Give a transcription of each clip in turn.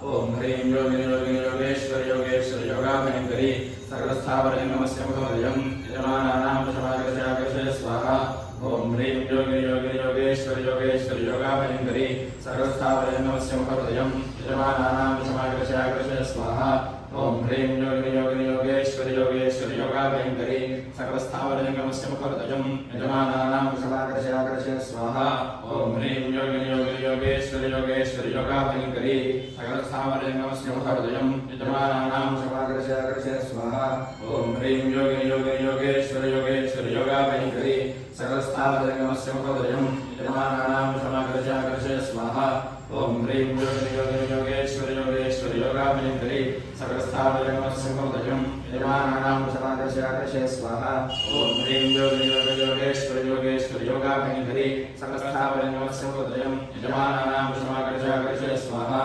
ओम ह्रीं योगिनी योगिनी योगेश्वरी योगेश्वरी योगाभयंकरी सर्वस्थावरे नमस्य मुखोदयम् यजमानानां समाकर्षयाकर्षय स्वाहा ओम ह्रीं योगिनी योगिनी योगेश्वरी योगेश्वरी योगाभयंकरी सर्वस्थावरे नमस्य मुखोदयम् यजमानानां समाकर्षयाकर्षय स्वाहा ओम ह्रीं योगिनी योगिनी योगेश्वरी योगेश्वरी योगाभयंकरी सर्वस्थावरे नमस्य मुखोदयम् यजमानानां समाकर्षयाकर्षय स्वाहा ओम ह्रीं योगिनी योगिनी योगेश्वरी योगेश्वरी योगाभयंकरी सर्वस्थावरे नमस्य मुखोदयम् यजमानानां समाकर्षयाकर्षय स्वाहा ओम ह्रीं योगिनी योगिनी योगेश्वरी योगेश्वरी योगाभयंकरी सर्वस्थावरे नमस्य मुखोदयम् यजमानानां समाकर्षयाकर्षय स्वाहा ओम ह्रीं योगिनी योगिनी योगेश्वरी योगेश्वरी योगाभयंकरी सर्वस्थावरे नमस्य मुखोदयम् यजमानानां समाकर्षयाकर्षय स्वाहा ओम ह्रीं योगिनी योगिनी योगेश्वरी योगेश्वरी योगाभयंकरी सर्वस्थावरे नमस्य मुखोदयम् यजमानानां समाकर्षयाकर्षय स्वाहा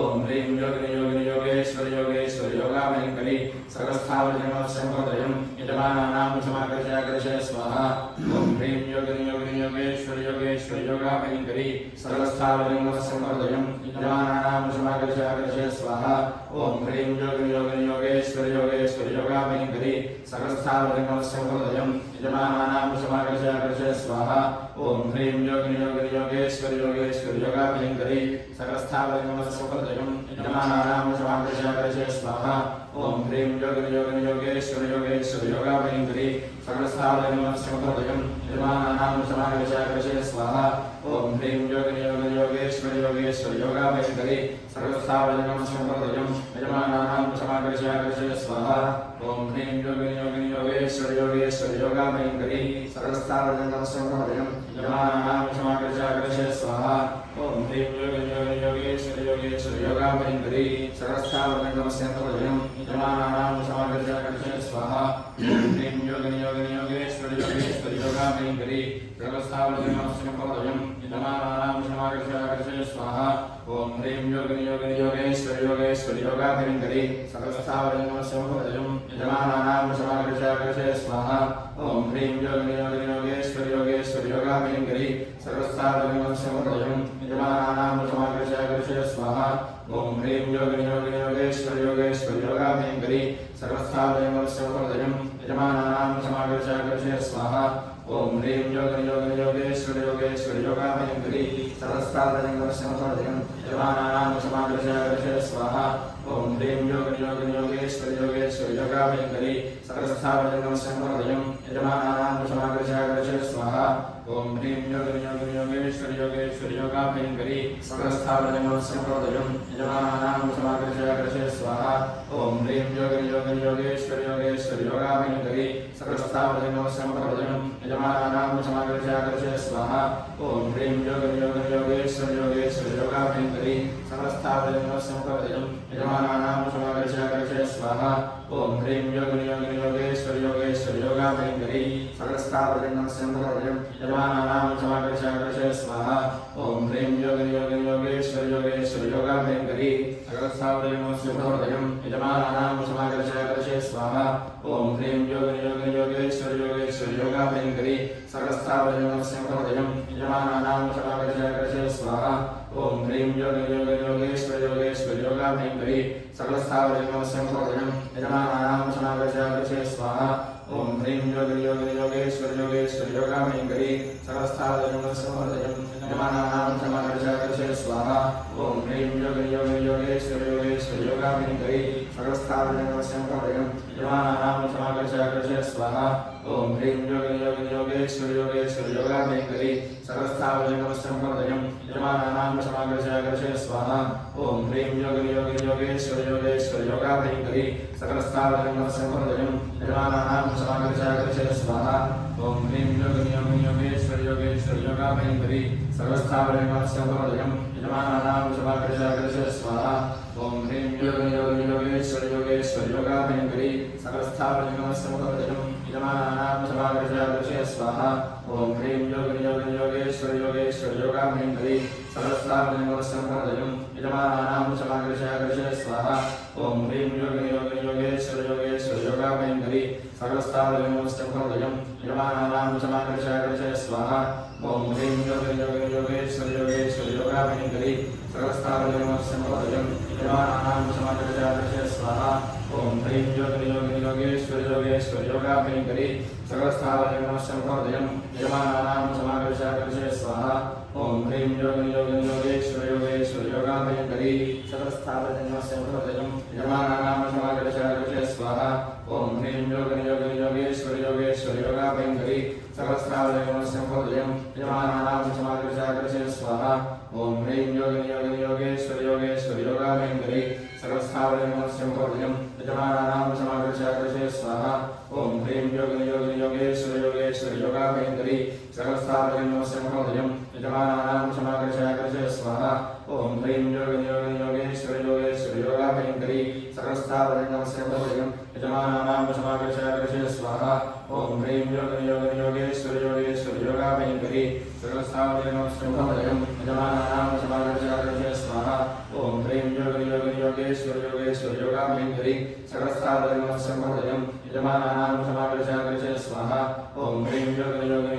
ओम ह्रीं योगिनी योगिनी योगेश्वरी योगेश्वरी योगाभयंकरी सर्वस्थावरे नमस्य मुखोदयम् यजमानानां समाकर्षयाकर्षय स्वाहा ओम ह्रीं योगिनी योगिनी योगेश्वरी योगेश्वरी योगाभयंकरी सर्वस्थावरे नमस्य मुखोदयम् यजमानानां समाकर्षयाकर्षय स्वाहा ओम ह्रीं योगिनी योगिनी योगेश्वरी योगेश्वरी योगाभयंकरी सर्वस्थावरे नमस्य मुखोदयम् यजमानानां समाकर्षयाकर्षय स्वाहा ओम ह्रीं योगिनी योगिनी योगेश्वरी योगेश्वरी योगाभयंकरी सर्वस्थावरे नमस्य मुखोदयम् यजमानानां समाकर्षयाकर्षय स्वाहा ओम ह्रीं योगिनी योगिनी योगेश्वरी योगेश्वरी योगाभयंकरी सर्वस्थावरे नमस्य मुखोदयम् यजमानानां समाकर्षयाकर्षय स्वाहा ओम ह्रीं योगिनी योगिनी योगेश्वरी योगेश्वरी योगाभयंकरी सर्वस्थावरे नमस्य मुखोदयम् यजमानानां समाकर्षयाकर्षय स्वाहा ओम ह्रीं योगिनी योगिनी योगेश्वरी योगेश्वरी योगाभयंकरी सर्वस्थावरे नमस्य मुखोदयम् यजमानानां समाकर्षयाकर्षय स्वाहा ओम ह्रीं योगिनी योगिनी योगेश्वरी योगेश्वरी योगाभयंकरी सर्वस्थावरे नमस्य मुखोदयम् यजमानानां समाकर्षयाकर्षय स्वाहा ओम ह्रीं योगिनी योगिनी योगेश्वरी योगेश्वरी योगाभयंकरी सर्वस्थावरे नमस्य मुखोदयम् यजमानानां समाकर्षयाकर्षय स्वाहा ओम ह्रीं योगिनी योगिनी योगेश्वरी योगेश्वरी योगाभयंकरी सर्वस्थावरे नमस्य मुखोदयम् यजमानानां समाकर्षयाकर्षय स्वाहा ओम ह्रीं योगिनी योगिनी योगेश्वरी योगेश्वरी योगाभयंकरी सर्वस्थावरे नमस्य मुखोदयम् यजमानानां समाकर्षयाकर्षय स्वाहा ओम ह्रीं योगिनी योगिनी योगेश्वरी योगेश्वरी योगाभयंकरी सर्वस्थावरे नमस्य मुखोदयम् यजमानानां समाकर्षयाकर्षय स्वाहा ओम ह्रीं योगिनी योगिनी योगेश्वरी योगेश्वरी योगाभयंकरी सर्वस्थावरे नमस्य मुखोदयम् यजमानानां समाकर्षयाकर्षय स्वाहा ओम ह्रीं योगिनी योगिनी योगेश्वरी योगेश्वरी योगाभयंकरी सर्वस्थावरे नमस्य मुखोदयम् यजमानानां समाकर्षयाकर्षय स्वाहा ओम ह्रीं योगिनी योगिनी योगेश्वरी योगेश्वरी योगाभयंकरी सर्वस्थावरे नमस्य मुखोदयम् यजमानानां समाकर्षयाकर्षय स्वाहा ओम ह्रीं योगिनी योगिनी योगेश्वरी योगेश्वरी योगाभयंकरी सर्वस्थावरे नमस्य मुखोदयम् यजमानानां समाकर्षयाकर्षय स्वाहा ओम ह्रीं योगिनी योगिनी योगेश्वरी योगेश्वरी योगाभयंकरी सर्वस्थावरे नमस्य मुखोदयम् यजमानानां समाकर्षयाकर्षय स्वाहा ओम ह्रीं योगिनी योगिनी योगेश्वरी योगेश्वरी योगाभयंकरी सर्वस्थावरे नमस्य मुखोदयम् यजमानानां समाकर्षयाकर्षय स्वाहा ओम ह्रीं योगिनी योगिनी योगेश्वरी योगेश्वरी योगाभयंकरी सर्वस्थावरे नमस्य मुखोदयम् यजमानानां समाकर्षयाकर्षय स्वाहा ओम ह्रीं योगिनी योगिनी योगेश्वरी योगेश्वरी योगाभयंकरी सर्वस्थावरे नमस्य मुखोदयम् यजमानानां समाकर्षयाकर्षय स्वाहा ओम ह्रीं योगिनी योगिनी योगेश्वरी योगेश्वरी योगाभयंकरी सर्वस्थावरे नमस्य मुखोदयम् यजमानानां समाकर्षयाकर्षय स्वाहा ओम ह्रीं योगिनी योगिनी योगेश्वरी योगेश्वरी योगाभयंकरी सर्वस्थावरे नमस्य मुखोदयम् यजमानानां समाकर्षयाकर्षय स्वाहा ओम ह्रीं योगिनी योगिनी योगेश्वरी योगेश्वरी योगाभयंकरी सर्वस्थावरे नमस्य मुखोदयम् यजमानानां समाकर्षयाकर्षय स्वाहा ओम ह्रीं योगिनी योगिनी योगेश्वरी योगेश्वरी योगाभयंकरी सर्वस्थावरे नमस्य मुखोदयम् यजमानानां समाकर्षयाकर्षय स्वाहा ओम ह्रीं योगिनी योगिनी योगेश्वरी योगेश्वरी योगाभयंकरी सर्वस्थावरे नमस्य मुखोदयम् यजमानानां समाकर्षयाकर्षय स्वाहा ओम ह्रीं योगिनी योगिनी योगेश्वरी योगेश्वरी योगाभयंकरी सर्वस्थावरे नमस्य मुखोदयम् यजमानानां समाकर्षयाकर्षय स्वाहा ओम ह्रीं योगिनी योगिनी योगेश्वरी योगेश्वरी योगाभयंकरी सर्वस्थावरे नमस्य मुखोदयम् यजमानानां समाकर्षयाकर्षय स्वाहा ओम ह्रीं योगिनी योगिनी योगेश्वरी योगेश्वरी योगाभयंकरी सर्वस्थावरे नमस्य मुखोदयम् यजमानानां समाकर्षयाकर्षय स्वाहा ओम ह्रीं योगिनी योगिनी योगेश्वरी योगेश्वरी योगाभयंकरी सर्वस्थावरे नमस्य मुखोदयम् यजमानानां समाकर्षयाकर्षय स्वाहा ओम ह्रीं योगिनी योगिनी योगेश्वरी योगेश्वरी योगाभयंकरी सर्वस्थावरे नमस्य मुखोदयम् यजमानानां भयङ्करी सकलस्थावरङ्गमस्यमुखोदयं यजमानानां समाकर्षाकर्षे स्वाहा ॐ ह्रीं योगेश्वर योगेश्वर योगाभयङ्करी सकलस्थावरङ्गमस्यमुखोदयं यजमानानां समाकर्षाकर्षे स्वाहा ॐ ह्रीं योगेश्वर योगेश्वर योगाभयङ्करी सकलस्थावरङ्गमस्यमुखोदयं यजमानानां समाकर्षाकर्षे स्वाहा ॐ ह्रीं योगेश्वर योगेश्वर योगाभयङ्करी सकलस्थावरङ्गमस्यमुखोदयं यजमानानां समाकर्षाकर्षे स्वाहा ॐ ह्रीं योगेश्वर योगेश्वर योगाभयङ्करी सकलस्थावरङ्गमस्यमुखोदयं यजमानानां समाकर्षाकर्षे स्वाहा ॐ ह्रीं योगेश्वर योगेश्वर योगाभयङ्करी सकलस्थावरङ्गमस्यमुखोदयं यजमानानां समाकर्षाकर्षे स्वाहा ॐ ह्रीं योगेश्वर योगेश्वर योगाभयङ्करी सकलस्थावरङ्गमस्यमुखोदयं यजमानानां समाकर्षाकर्षे स्वाहा ॐ ह्रीं योगेश्वर योगेश्वर योगाभयङ्करी सकलस्थावरङ्गमस्यमुखोदयं यजमानानां समाकर्षाकर्षे स्वाहा ॐ ह्रीं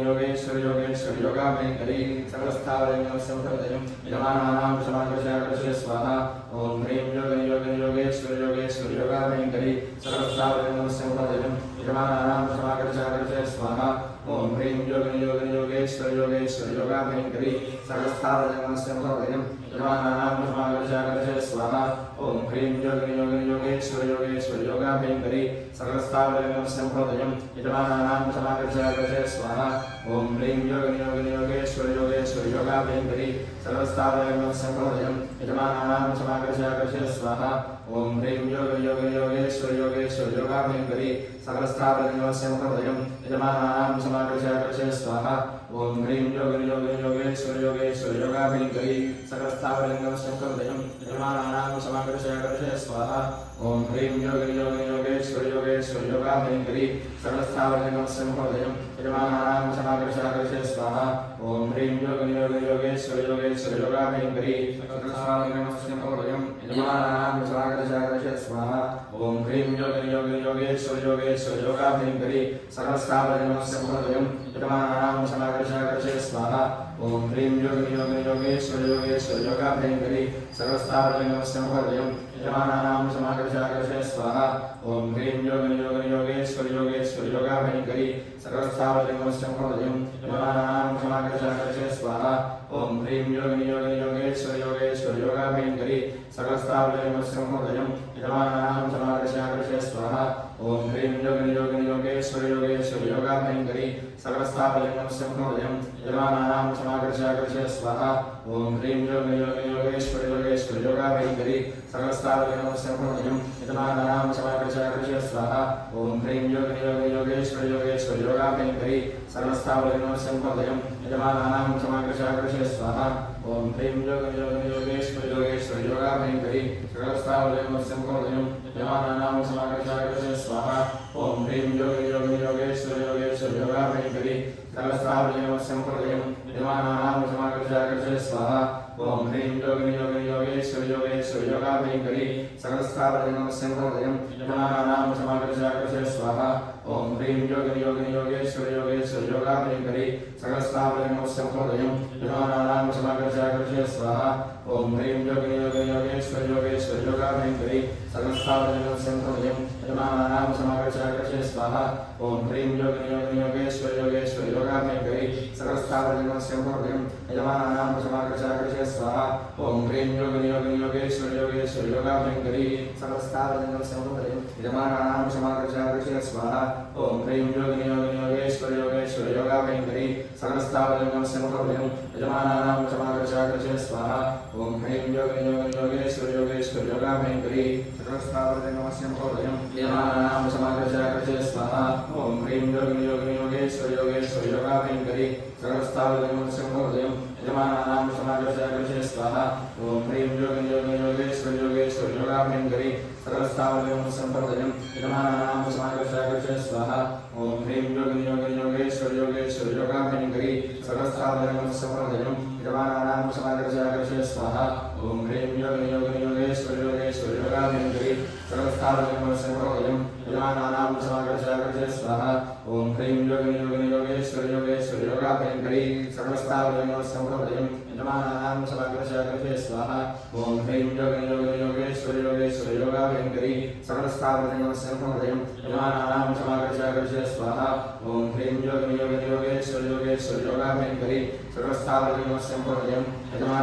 योगेश्वर योगेश्वर योगाभयङ्करी सकलस्थावरङ्गमस्यमुखोदयं यजमानानां समाकर्षाकर्षे स्वाहा ॐ ह्रीं योगेश्वर योगेश्वर योगाभयङ्करी सकलस्थावरङ्गमस्यमुखोदयं यजमानानां समाकर्षाकर्षे स्वाहा ॐ ह्रीं योगेश्वर योगेश्वर योगाभयङ्करी सकलस्थावरङ्गमस्यमुखोदयं यजमानानां समाकर्षाकर्षे स्वाहा ॐ ह्रीं योगेश्वर योगेश्वर योगाभयङ्करी सकलस्थावरङ्गमस्यमुखोदयं यजमानानां समाकर्षाकर्षे स्वाहा ॐ ह्रीं योगेश्वर योगेश्वर योगाभयङ्करी सकलस्थावरङ्गमस्यमुखोदयं यजमानानां समाकर्षाकर्षे स्वाहा ॐ ह्रीं योगेश्वर योगेश्वर योगाभयङ्करी सकलस्थावरङ्गमस्यमुखोदयं यजमानानां समाकर्षाकर्षे स्वाहा ॐ ह्रीं योगेश्वर योगेश्वर योगाभयङ्करी सकलस्थावरङ्गमस्यमुखोदयं यजमानानां समाकर्षाकर्षे स्वाहा ॐ ह्रीं योगेश्वर योगेश्वर योगाभयङ्करी सकलस्थावरङ्गमस्यमुखोदयं यजमानानां समाकर्षाकर्षे स्वाहा ॐ ह्रीं योगेश्वर योगेश्वर योगाभयङ्करी सकलस्थावरङ्गमस्यमुखोदयं यजमानानां समाकर्षाकर्षे स्वाहा ॐ ह्रीं योगेश्वर योगेश्वर योगाभयङ्करी सकलस्थावरङ्गमस्यमुखोदयं यजमानानां समाकर्षाकर्षे स्वाहा ॐ ह्रीं योगेश्वर योगेश्वर योगाभयङ्करी सकलस्थावरङ्गमस्यमुखोदयं यजमानानां समाकर्षाकर्षे स्वाहा ॐ ह्रीं योगेश्वर योगेश्वर योगाभयङ्करी सकलस्थावरङ्गमस्यमुखोदयं यजमानानां समाकर्षाकर्षे स्वाहा ॐ ह्रीं योगेश्वर योगेश्वर योगाभयङ्करी सकलस्थावरङ्गमस्यमुखोदयं यजमानानां समाकर्षाकर्षे स्वाहा ॐ ह्रीं योगेश्वर योगेश्वर योगाभयङ्करी सकलस्थावरङ्गमस्यमुखोदयं यजमानानां समाकर्षाकर्षे स्वाहा ॐ ह्रीं योगेश्वर योगेश्वर योगाभयङ्करी सकलस्थावरङ्गमस्यमुखोदयं यजमानानां समाकर्षाकर्षे स्वाहा ॐ ह्रीं योगेश्वर योगेश्वर योगाभयङ्करी सकलस्थावरङ्गमस्यमुखोदयं यजमानानां समाकर्षाकर्षे स्वाहा ॐ ह्रीं योगेश्वर योगेश्वर योगाभयङ्करी सकलस्थावरङ्गमस्यमुखोदयं यजमानानां समाकर्षाकर्षे स्वाहा ॐ ह्रीं योगेश्वर योगेश्वर योगाभयङ्करी सकलस्थावरङ्गमस्यमुखोदयं यजमानानां समाकर्षाकर्षे स्वाहा ॐ ह्रीं योगेश्वर योगेश्वर योगाभयङ्करी सकलस्थावरङ्गमस्यमुखोदयं यजमानानां समाकर्षाकर्षे स्वाहा ॐ ह्रीं योगेश्वर योगेश्वर योगाभयङ्करी सकलस्थावरङ्गमस्यमुखोदयं यजमानानां समाकर्षाकर्षे स्वाहा ॐ ह्रीं योगेश्वर योगेश्वर योगाभयङ्करी सकलस्थावरङ्गमस्यमुखोदयं यजमानानां समाकर्षाकर्षे स्वाहा ॐ ह्रीं योगेश्वर योगेश्वर योगाभयङ्करी सकलस्थावरङ्गमस्यमुखोदयं यजमानानां समाकर्षाकर्षे स्वाहा ॐ ह्रीं योगेश्वर योगेश्वर योगाभयङ्करी सकलस्थावरङ्गमस्यमुखोदयं यजमानानां समाकर्षाकर्षे स्वाहा ॐ ह्रीं योगेश्वर योगेश्वर योगाभयङ्करी सकलस्थावरङ्गमस्यमुखोदयं यजमानानां समाकर्षाकर्षे स्वाहा ॐ ह्रीं योगेश्वर योगेश्वर योगाभयङ्करी सकलस्थावरङ्गमस्यमुखोदयं यजमानानां समाकर्षाकर्षे स्वाहा ॐ ह्रीं योगेश्वर योगेश्वर योगाभयङ्करी सकलस्थावरङ्गमस्यमुखोदयं यजमानानां समाकर्षाकर्षे स्वाहा ॐ ह्रीं योगेश्वर योगेश्वर योगाभयङ्करी सकलस्थावरङ्गमस्यमुखोदयं यजमानानां समाकर्षाकर्षे स्वाहा ॐ ह्रीं योगेश्वर योगेश्वर योगाभयङ्करी सकलस्थावरङ्गमस्यमुखोदयं यजमानानां समाकर्षाकर्षे स्वाहा ॐ ह्रीं योगेश्वर योगेश्वर योगाभयङ्करी सकलस्थावरङ्गमस्यमुखोदयं यजमानानां समाकर्षाकर्षे स्वाहा ॐ ह्रीं योगेश्वर योगेश्वर योगाभयङ्करी सकलस्थावरङ्गमस्यमुखोदयं यजमानानां समाकर्षाकर्षे स्वाहा ॐ ह्रीं योगेश्वर योगेश्वर योगाभयङ्करी सकलस्थावरजङ्गमस्य मुखमदयं यजमानानां क्षमाकर्षाकर्षय स्वाहा ॐ ह्रीं योगिनि योगिनि योगेश्वरि योगेश्वरि योगाभयङ्करि सकलस्थावरजङ्गमस्य मुखमदयं यजमान